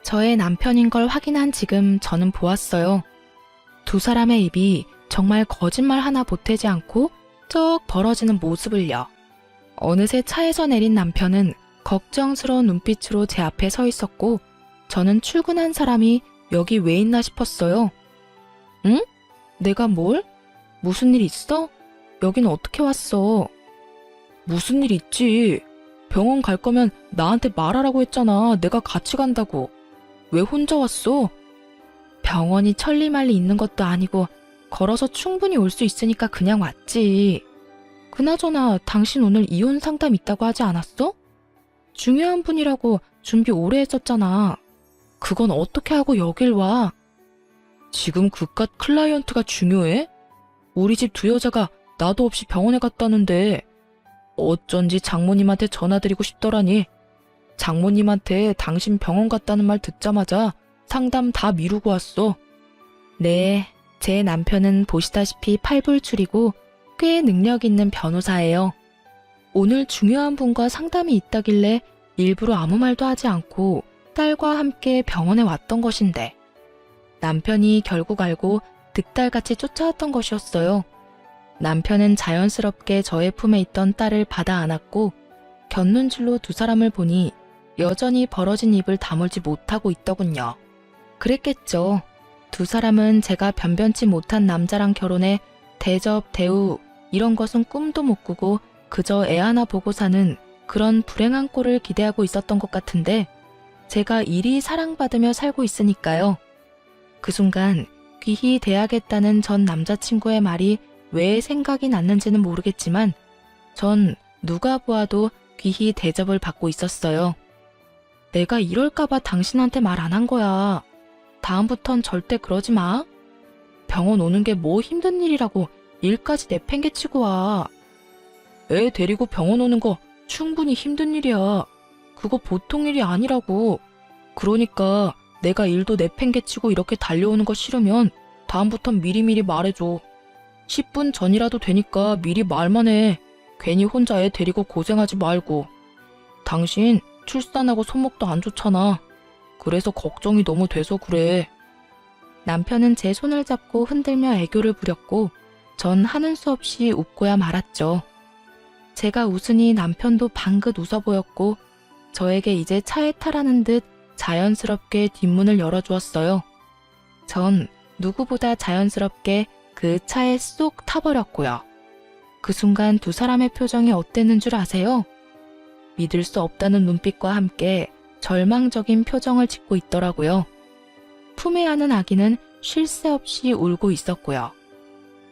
저의 남편인 걸 확인한 지금 저는 보았어요. 두 사람의 입이 정말 거짓말 하나 보태지 않고 쩍 벌어지는 모습을요. 어느새 차에서 내린 남편은 걱정스러운 눈빛으로 제 앞에 서 있었고 저는 출근한 사람이 여기 왜 있나 싶었어요. 응? 내가 뭘? 무슨 일 있어? 여긴 어떻게 왔어? 무슨 일 있지? 병원 갈 거면 나한테 말하라고 했잖아. 내가 같이 간다고. 왜 혼자 왔어? 병원이 천리말리 있는 것도 아니고 걸어서 충분히 올 수 있으니까 그냥 왔지. 그나저나 당신 오늘 이혼 상담 있다고 하지 않았어? 중요한 분이라고 준비 오래 했었잖아. 그건 어떻게 하고 여길 와? 지금 그깟 클라이언트가 중요해? 우리 집 두 여자가 나도 없이 병원에 갔다는데 어쩐지 장모님한테 전화드리고 싶더라니. 장모님한테 당신 병원 갔다는 말 듣자마자 상담 다 미루고 왔어. 네, 제 남편은 보시다시피 팔불출이고 꽤 능력 있는 변호사예요. 오늘 중요한 분과 상담이 있다길래 일부러 아무 말도 하지 않고 딸과 함께 병원에 왔던 것인데 남편이 결국 알고 득달같이 쫓아왔던 것이었어요. 남편은 자연스럽게 저의 품에 있던 딸을 받아 안았고 곁눈질로 두 사람을 보니 여전히 벌어진 입을 다물지 못하고 있더군요. 그랬겠죠. 두 사람은 제가 변변치 못한 남자랑 결혼해 대접, 대우 이런 것은 꿈도 못 꾸고 그저 애 하나 보고 사는 그런 불행한 꼴을 기대하고 있었던 것 같은데 제가 이리 사랑받으며 살고 있으니까요. 그 순간 귀히 대하겠다는 전 남자친구의 말이 왜 생각이 났는지는 모르겠지만 전 누가 보아도 귀히 대접을 받고 있었어요. 내가 이럴까봐 당신한테 말 안 한 거야. 다음부턴 절대 그러지 마. 병원 오는 게 뭐 힘든 일이라고 일까지 내팽개치고 와. 애 데리고 병원 오는 거 충분히 힘든 일이야. 그거 보통 일이 아니라고. 그러니까 내가 일도 내팽개치고 이렇게 달려오는 거 싫으면 다음부턴 미리미리 말해줘. 10분 전이라도 되니까 미리 말만 해. 괜히 혼자 애 데리고 고생하지 말고. 당신 출산하고 손목도 안 좋잖아. 그래서 걱정이 너무 돼서 그래. 남편은 제 손을 잡고 흔들며 애교를 부렸고 전 하는 수 없이 웃고야 말았죠. 제가 웃으니 남편도 방긋 웃어 보였고 저에게 이제 차에 타라는 듯 자연스럽게 뒷문을 열어주었어요. 전 누구보다 자연스럽게 그 차에 쏙 타버렸고요. 그 순간 두 사람의 표정이 어땠는 줄 아세요? 믿을 수 없다는 눈빛과 함께 절망적인 표정을 짓고 있더라고요. 품에 안은 아기는 쉴 새 없이 울고 있었고요.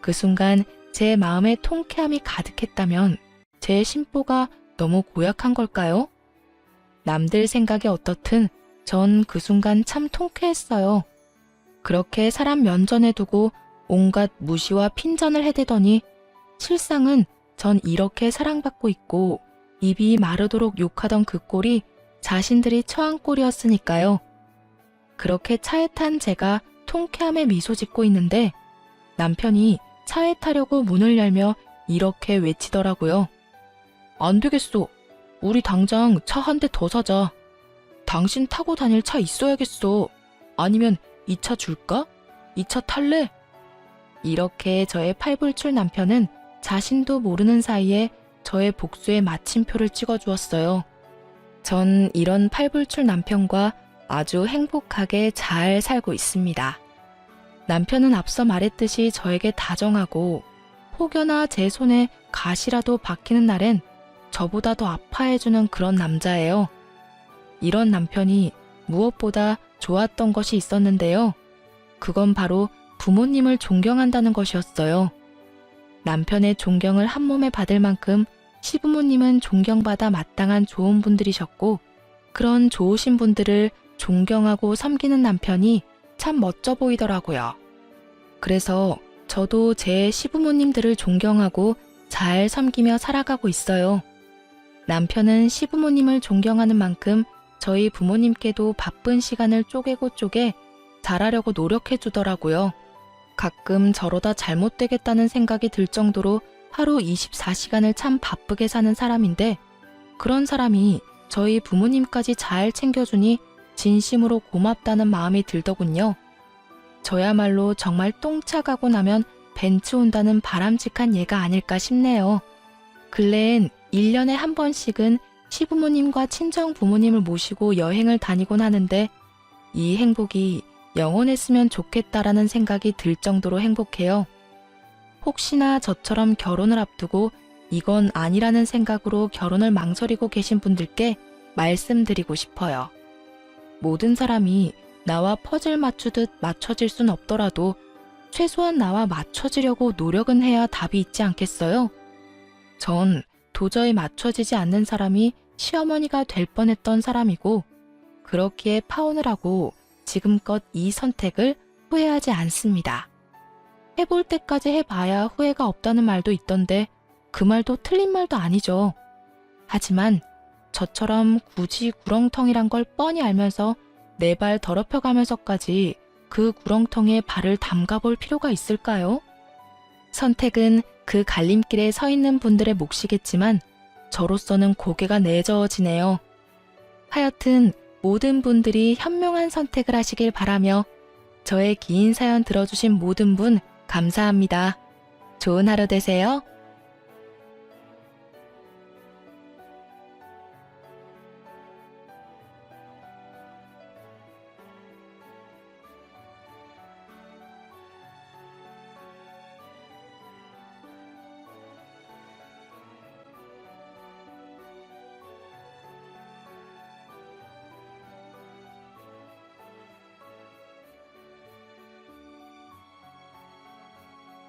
그 순간 제 마음에 통쾌함이 가득했다면 제 심보가 너무 고약한 걸까요? 남들 생각이 어떻든 전 그 순간 참 통쾌했어요. 그렇게 사람 면전에 두고 온갖 무시와 핀잔을 해대더니 실상은 전 이렇게 사랑받고 있고 입이 마르도록 욕하던 그 꼴이 자신들이 처한 꼴이었으니까요. 그렇게 차에 탄 제가 통쾌함에 미소 짓고 있는데 남편이 차에 타려고 문을 열며 이렇게 외치더라고요. 안 되겠어. 우리 당장 차 한 대 더 사자. 당신 타고 다닐 차 있어야겠어. 아니면 이 차 줄까? 이 차 탈래? 이렇게 저의 팔불출 남편은 자신도 모르는 사이에 저의 복수의 마침표를 찍어주었어요. 전 이런 팔불출 남편과 아주 행복하게 잘 살고 있습니다. 남편은 앞서 말했듯이 저에게 다정하고 혹여나 제 손에 가시라도 박히는 날엔 저보다 더 아파해주는 그런 남자예요. 이런 남편이 무엇보다 좋았던 것이 있었는데요. 그건 바로 부모님을 존경한다는 것이었어요. 남편의 존경을 한 몸에 받을 만큼 시부모님은 존경받아 마땅한 좋은 분들이셨고 그런 좋으신 분들을 존경하고 섬기는 남편이 참 멋져 보이더라고요. 그래서 저도 제 시부모님들을 존경하고 잘 섬기며 살아가고 있어요. 남편은 시부모님을 존경하는 만큼 저희 부모님께도 바쁜 시간을 쪼개고 쪼개 잘하려고 노력해 주더라고요. 가끔 저러다 잘못되겠다는 생각이 들 정도로 하루 24시간을 참 바쁘게 사는 사람인데 그런 사람이 저희 부모님까지 잘 챙겨주니 진심으로 고맙다는 마음이 들더군요. 저야말로 정말 똥차 가고 나면 벤츠 온다는 바람직한 예가 아닐까 싶네요. 근래엔 1년에 한 번씩은 시부모님과 친정 부모님을 모시고 여행을 다니곤 하는데 이 행복이 영원했으면 좋겠다라는 생각이 들 정도로 행복해요. 혹시나 저처럼 결혼을 앞두고 이건 아니라는 생각으로 결혼을 망설이고 계신 분들께 말씀드리고 싶어요. 모든 사람이 나와 퍼즐 맞추듯 맞춰질 순 없더라도 최소한 나와 맞춰지려고 노력은 해야 답이 있지 않겠어요? 전 도저히 맞춰지지 않는 사람이 시어머니가 될 뻔했던 사람이고 그렇기에 파혼을 하고 지금껏 이 선택을 후회하지 않습니다. 해볼 때까지 해봐야 후회가 없다는 말도 있던데 그 말도 틀린 말도 아니죠. 하지만 저처럼 굳이 구렁텅이란 걸 뻔히 알면서 내 발 더럽혀가면서까지 그 구렁텅이에 발을 담가볼 필요가 있을까요? 선택은 그 갈림길에 서 있는 분들의 몫이겠지만 저로서는 고개가 내저어지네요. 하여튼 모든 분들이 현명한 선택을 하시길 바라며 저의 긴 사연 들어주신 모든 분 감사합니다. 좋은 하루 되세요.